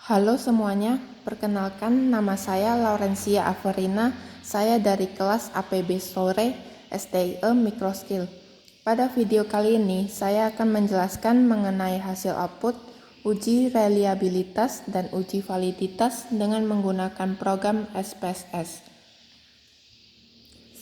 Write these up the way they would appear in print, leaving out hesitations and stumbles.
Halo semuanya, perkenalkan nama saya Laurencia Averina, saya dari kelas APB Sore STIE Microskill. Pada video kali ini, saya akan menjelaskan mengenai hasil output, uji reliabilitas, dan uji validitas dengan menggunakan program SPSS.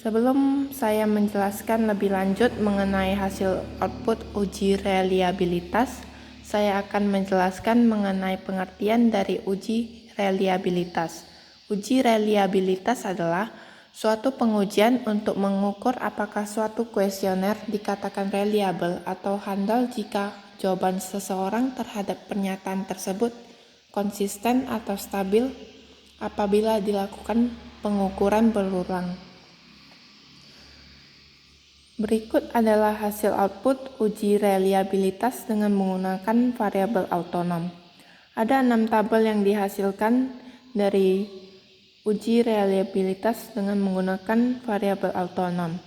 Sebelum saya menjelaskan lebih lanjut mengenai hasil output uji reliabilitas, saya akan menjelaskan mengenai pengertian dari uji reliabilitas. Uji reliabilitas adalah suatu pengujian untuk mengukur apakah suatu kuesioner dikatakan reliable atau handal jika jawaban seseorang terhadap pernyataan tersebut konsisten atau stabil apabila dilakukan pengukuran berulang. Berikut adalah hasil output uji reliabilitas dengan menggunakan variabel autonom. Ada 6 tabel yang dihasilkan dari uji reliabilitas dengan menggunakan variabel autonom.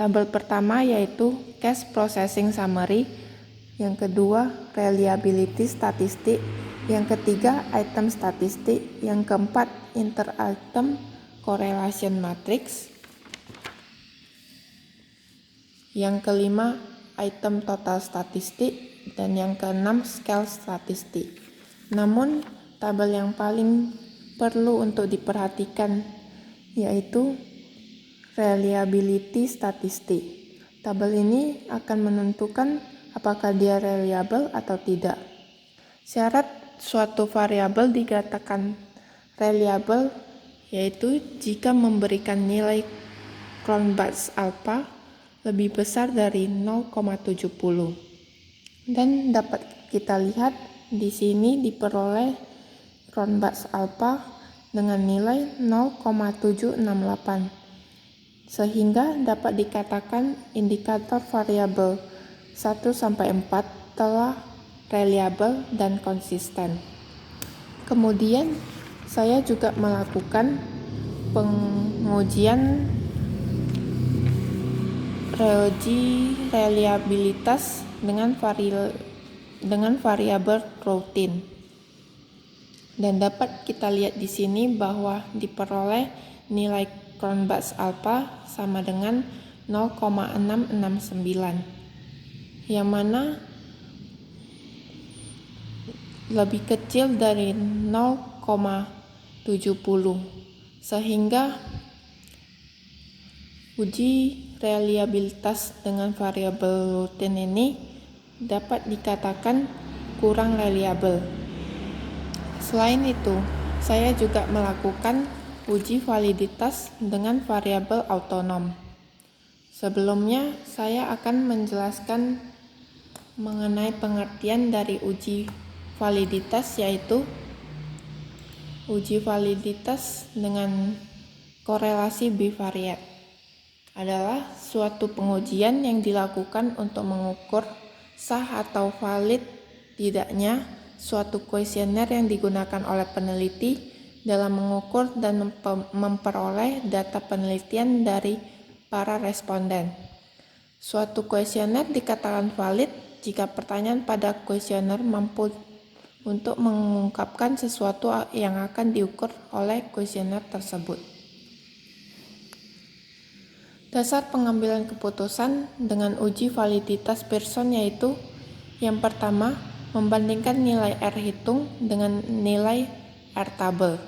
Tabel pertama yaitu case processing summary, yang kedua reliability statistik, yang ketiga item statistik, yang keempat inter-item correlation matrix, yang kelima item total statistik, dan yang keenam scale statistik. Namun tabel yang paling perlu untuk diperhatikan yaitu reliability statistik. Tabel ini akan menentukan apakah dia reliable atau tidak. Syarat suatu variabel dikatakan reliable yaitu jika memberikan nilai Cronbach's alpha lebih besar dari 0,70, dan dapat kita lihat di sini diperoleh Cronbach's alpha dengan nilai 0,768, sehingga dapat dikatakan indikator variabel 1-4 telah reliable dan konsisten. Kemudian saya juga melakukan pengujian uji reliabilitas dengan variabel routine, dan dapat kita lihat di sini bahwa diperoleh nilai Cronbach's alpha sama dengan 0,669, yang mana lebih kecil dari 0,70, sehingga uji reliabilitas dengan variabel routine ini dapat dikatakan kurang reliable. Selain itu, saya juga melakukan uji validitas dengan variabel autonom. Sebelumnya, saya akan menjelaskan mengenai pengertian dari uji validitas, yaitu uji validitas dengan korelasi bivariat adalah suatu pengujian yang dilakukan untuk mengukur sah atau valid tidaknya suatu kuesioner yang digunakan oleh peneliti dalam mengukur dan memperoleh data penelitian dari para responden. Suatu kuesioner dikatakan valid jika pertanyaan pada kuesioner mampu untuk mengungkapkan sesuatu yang akan diukur oleh kuesioner tersebut. Dasar pengambilan keputusan dengan uji validitas Pearson yaitu: yang pertama, membandingkan nilai R hitung dengan nilai R tabel.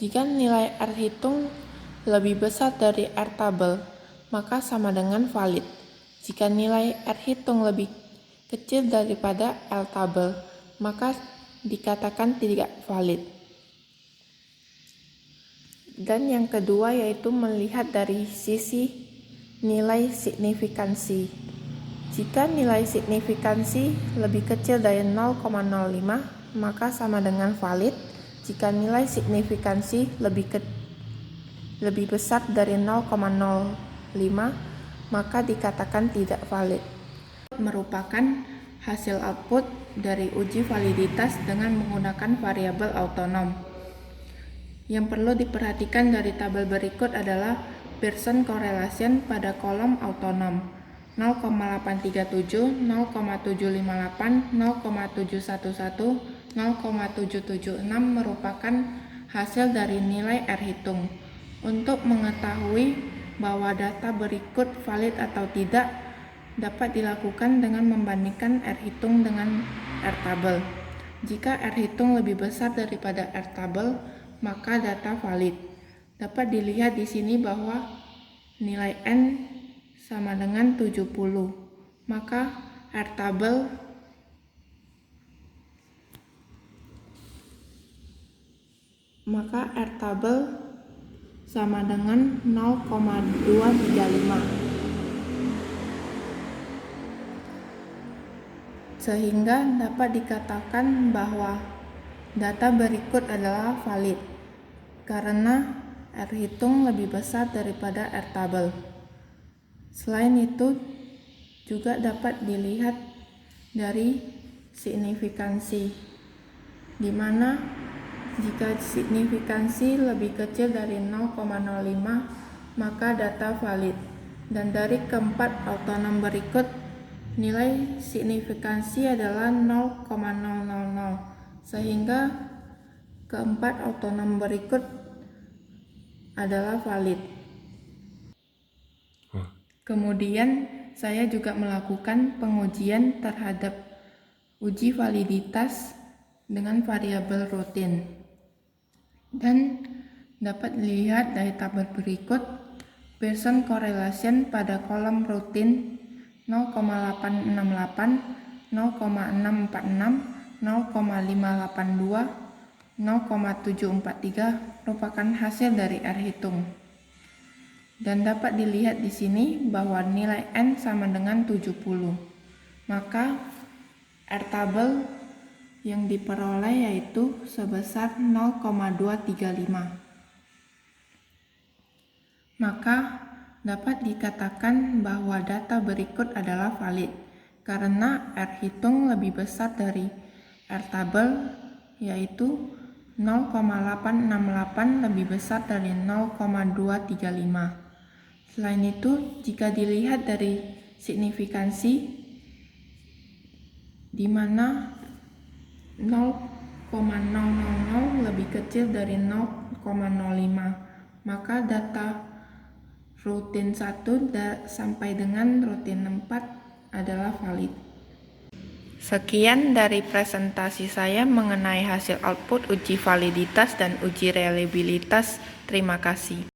Jika nilai R hitung lebih besar dari R tabel, maka sama dengan valid. Jika nilai R hitung lebih kecil daripada R tabel, maka dikatakan tidak valid. Dan yang kedua yaitu melihat dari sisi nilai signifikansi. Jika nilai signifikansi lebih kecil dari 0,05, maka sama dengan valid. Jika nilai signifikansi lebih besar dari 0,05, maka dikatakan tidak valid. Merupakan hasil output dari uji validitas dengan menggunakan variabel autonom. Yang perlu diperhatikan dari tabel berikut adalah Pearson correlation pada kolom autonom 0,837, 0,758, 0,711, 0,776 merupakan hasil dari nilai R hitung. Untuk mengetahui bahwa data berikut valid atau tidak, dapat dilakukan dengan membandingkan R hitung dengan R tabel. Jika R hitung lebih besar daripada R tabel, maka data valid. Dapat dilihat di sini bahwa nilai N sama dengan 70, maka R tabel sama dengan 0,235. Sehingga dapat dikatakan bahwa data berikut adalah valid karena R hitung lebih besar daripada R tabel. Selain itu, juga dapat dilihat dari signifikansi, di mana jika signifikansi lebih kecil dari 0,05 maka data valid. Dan dari keempat autonom berikut, nilai signifikansi adalah 0,000, sehingga keempat autonom berikut adalah valid. Kemudian saya juga melakukan pengujian terhadap uji validitas dengan variabel rutin. Dan dapat dilihat dari tabel berikut, Pearson correlation pada kolom rutin 0,868, 0,646, 0,582, 0,743 merupakan hasil dari R hitung. Dan dapat dilihat di sini bahwa nilai N sama dengan 70. Maka R tabel yang diperoleh yaitu sebesar 0,235. Maka dapat dikatakan bahwa data berikut adalah valid karena R hitung lebih besar dari R tabel, yaitu 0,868 lebih besar dari 0,235. Selain itu, jika dilihat dari signifikansi, di mana 0,000 lebih kecil dari 0,05, maka data rutin 1 sampai dengan rutin 4 adalah valid. Sekian dari presentasi saya mengenai hasil output uji validitas dan uji reliabilitas. Terima kasih.